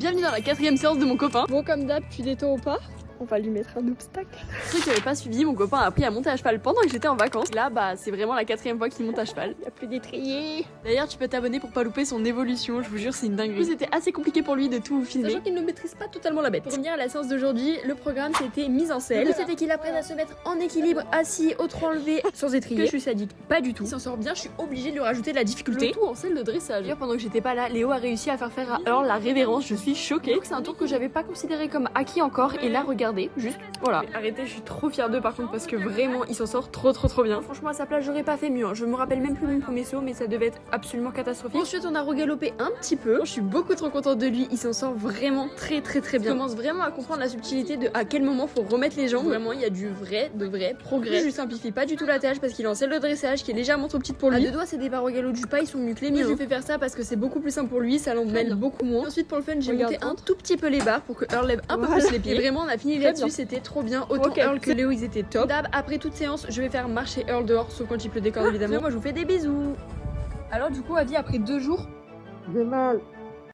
Bienvenue dans la 4ème séance de mon copain. Bon, comme d'hab, tu détends au pas. On va lui mettre un obstacle. Ceux qui n'avaient pas suivi, mon copain a appris à monter à cheval pendant que j'étais en vacances. Là, bah, c'est vraiment la 4ème fois qu'il monte à cheval. Il n'y a plus d'étrier. D'ailleurs, tu peux t'abonner pour pas louper son évolution, je vous jure, c'est une dinguerie. C'était assez compliqué pour lui de tout filmer. Sachant qu'il ne maîtrise pas totalement la bête. Pour revenir à la séance d'aujourd'hui, le programme c'était mise en selle. C'était qu'il apprenne à se mettre en équilibre, assis, au tronc levé, sans étrier. Que je suis sadique, pas du tout. Il s'en sort bien, je suis obligée de lui rajouter de la difficulté. Le tout en selle de dressage. D'ailleurs, pendant que j'étais pas là, Léo a réussi à faire à la révérence, je suis choquée. C'est un tour que j'avais pas considéré comme acquis encore, et là, regardez, juste, voilà. Arrêtez, je suis trop fière d'eux par contre parce que vraiment il s'en sort trop bien. Franchement à sa place j'aurais pas fait mieux, hein. Je me rappelle même plus mon premier saut mais ça devait être absolument catastrophique. Ensuite on a regalopé un petit peu, je suis beaucoup trop contente de lui, il s'en sort vraiment très bien. Je commence vraiment à comprendre la subtilité de à quel moment faut remettre les jambes, vraiment il y a du vrai progrès. Je lui simplifie pas du tout la tâche parce qu'il est en selle de dressage qui est légèrement trop petite pour lui. À deux doigts c'est des barres au galop du pas, ils sont mieux que les miens. Je lui fais faire ça parce que c'est beaucoup plus simple pour lui, ça l'emmêle beaucoup moins. Ensuite pour le fun j'ai monté un tout petit peu les barres pour que Earl lève un peu plus les pieds. Et vraiment on a fini là-dessus, c'était trop bien. Autant Earl que Léo ils étaient top. D'hab, après toute séance je vais faire marcher Earl dehors sauf quand il pleut des cordes évidemment. Moi je vous fais des bisous. Alors du coup avis après 2 jours. J'ai mal.